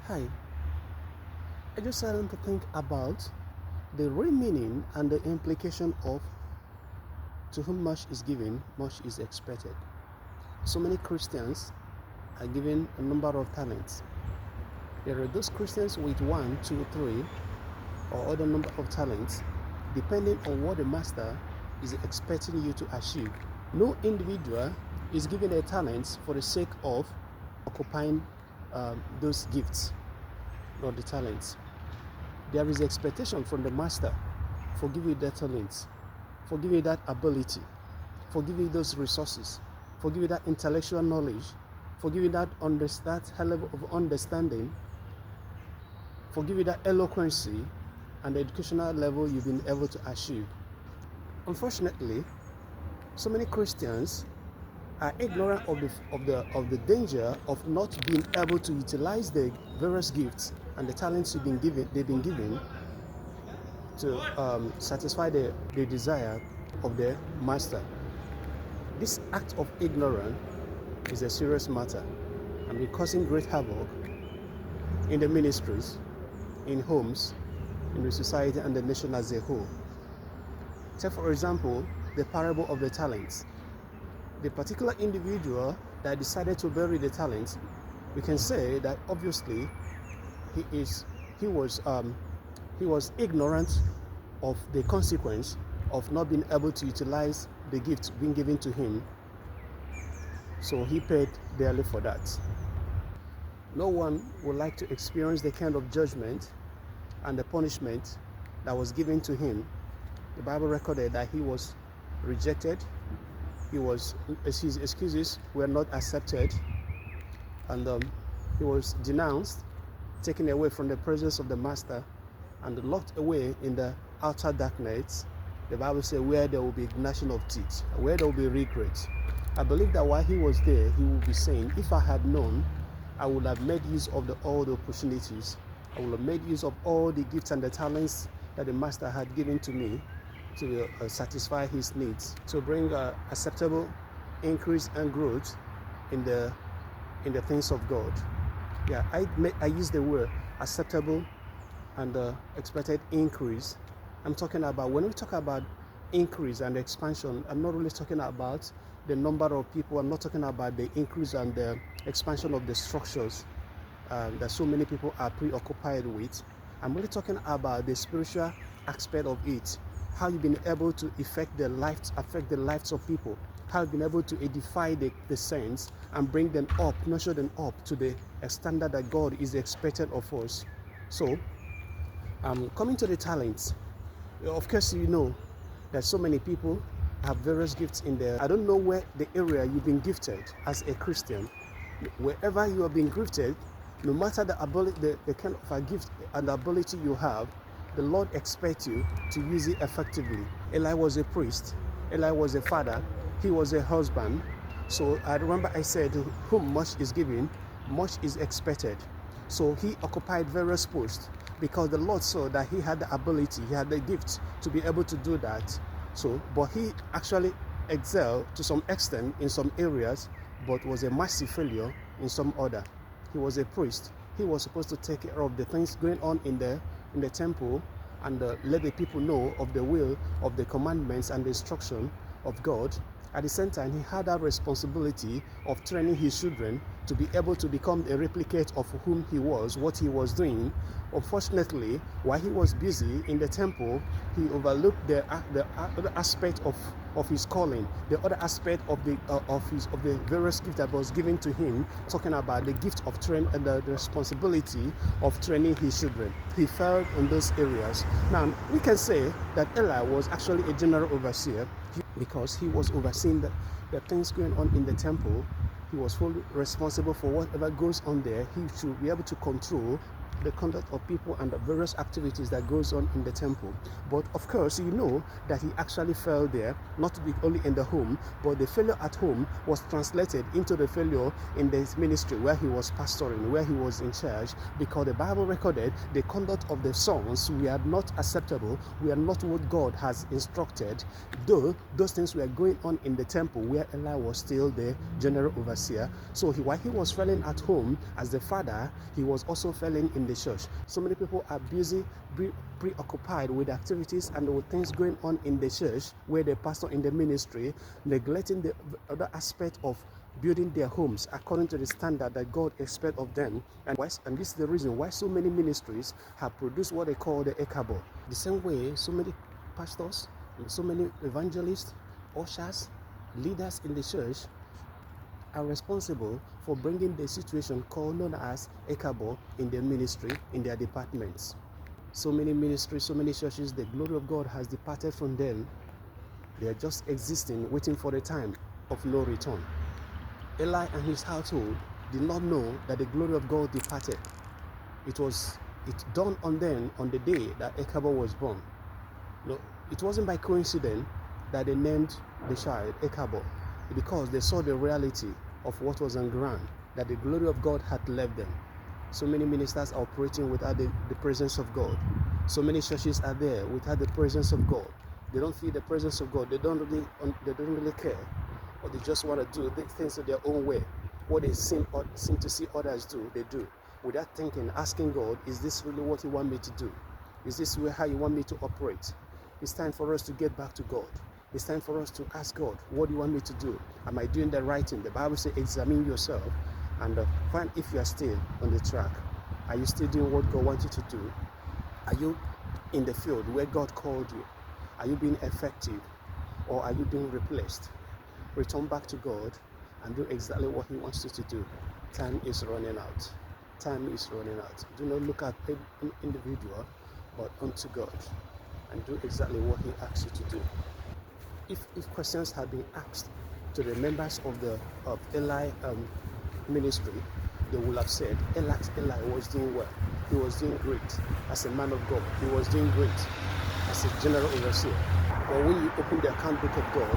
Hi, I just started to think about the real meaning and the implication of to whom much is given, much is expected. So many Christians are given a number of talents. There are those Christians with one, two, three, or other number of talents, depending on what the master is expecting you to achieve. No individual is given a talent for the sake of occupying those gifts or the talents. There is expectation from the master for giving you that talent, for giving you that ability, for giving you those resources, for giving you that intellectual knowledge, for giving you that high level of understanding, for giving you that eloquency and the educational level you've been able to achieve. Unfortunately, so many Christians are ignorant of the danger of not being able to utilize the various gifts and the talents they've been given to satisfy the desire of the master. This act of ignorance is a serious matter and is causing great havoc in the ministries, in homes, in the society and the nation as a whole. Take for example the parable of the talents. The particular individual that decided to bury the talents, we can say that obviously he was ignorant of the consequence of not being able to utilize the gift being given to him, so he paid dearly for that. No one would like to experience the kind of judgment and the punishment that was given to him. The Bible recorded that he was rejected, his excuses were not accepted, and he was denounced, taken away from the presence of the master, and locked away in the outer darkness. The Bible says where there will be gnashing of teeth, where there will be regret. I believe that while he was there, he will be saying, if I had known, I would have made use of all the opportunities. I would have made use of all the gifts and the talents that the master had given to me to satisfy his needs, to bring acceptable increase and growth in the things of God. Yeah, I use the word acceptable and expected increase. I'm talking about, when we talk about increase and expansion, I'm not really talking about the number of people. I'm not talking about the increase and the expansion of the structures that so many people are preoccupied with. I'm really talking about the spiritual aspect of it, how you've been able to affect the lives of people, how you've been able to edify the saints and bring them up, nurture them up to the standard that God is expected of us. So, coming to the talents, of course, you know that so many people have various gifts in there. I don't know where the area you've been gifted as a Christian. Wherever you have been gifted, no matter the ability, the kind of a gift and the ability you have, the Lord expects you to use it effectively. Eli was a priest. Eli was a father. He was a husband. So I remember I said, whom much is given, much is expected. So he occupied various posts because the Lord saw that he had the ability, he had the gift to be able to do that. So, but he actually excelled to some extent in some areas, but was a massive failure in some other. He was a priest. He was supposed to take care of the things going on in the temple and let the people know of the will, of the commandments and the instruction of God. At the same time, he had that responsibility of training his children to be able to become a replicate of whom he was, what he was doing. Unfortunately, while he was busy in the temple, he overlooked the other aspect of his calling, the other aspect of the various gifts that was given to him, talking about the gift of training and the responsibility of training his children. He failed in those areas. Now, we can say that Eli was actually a general overseer because he was overseeing the things going on in the temple. He was fully responsible for whatever goes on there. He should be able to control the conduct of people and the various activities that goes on in the temple. But of course, you know that he actually fell there, not to be only in the home, but the failure at home was translated into the failure in his ministry where he was pastoring, where he was in charge, because the Bible recorded the conduct of the sons were not acceptable, were not what God has instructed, though those things were going on in the temple where Eli was still the general overseer. So while he was failing at home as the father, he was also failing in the church. So many people are busy, preoccupied with activities and with things going on in the church where the pastor in the ministry, neglecting the other aspect of building their homes according to the standard that God expects of them. And this is the reason why so many ministries have produced what they call the Ichabod. The same way, so many pastors, so many evangelists, ushers, leaders in the church are responsible for bringing the situation known as Ichabod in their ministry, in their departments. So many ministries, so many churches, the glory of God has departed from them. They are just existing, waiting for the time of no return. Eli and his household did not know that the glory of God departed. It dawned on them on the day that Ichabod was born. No, it wasn't by coincidence that they named the child Ichabod, because they saw the reality of what was on ground, that the glory of God had left them. So many ministers are operating without the presence of God. So many churches are there without the presence of God. They don't feel the presence of God. They don't really care, or they just want to do things in their own way. What they seem to see others do, they do, without thinking, asking God, is this really what you want me to do? Is this how you want me to operate? It's time for us to get back to God. It's time for us to ask God, what do you want me to do? Am I doing the right thing? The Bible says, examine yourself and find if you are still on the track. Are you still doing what God wants you to do? Are you in the field where God called you? Are you being effective, or are you being replaced? Return back to God and do exactly what He wants you to do. Time is running out. Time is running out. Do not look at an individual, but unto God, and do exactly what He asks you to do. If questions had been asked to the members of Eli ministry, they would have said Eli was doing well. He was doing great as a man of God. He was doing great as a general overseer. But when you open the account book of God,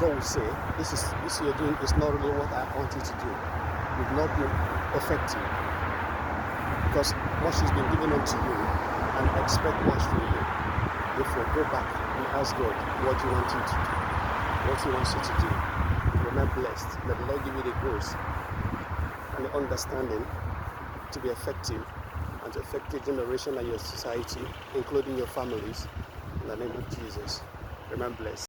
God will say, this you're doing is not really what I want you to do. You've not been effective, because much has been given unto you, and I expect much from you. Therefore, go back and ask God what you want him to do, what he wants you to do. Remain blessed. May the Lord give you the grace and the understanding to be effective and to affect the generation and your society, including your families. In the name of Jesus. Remain blessed.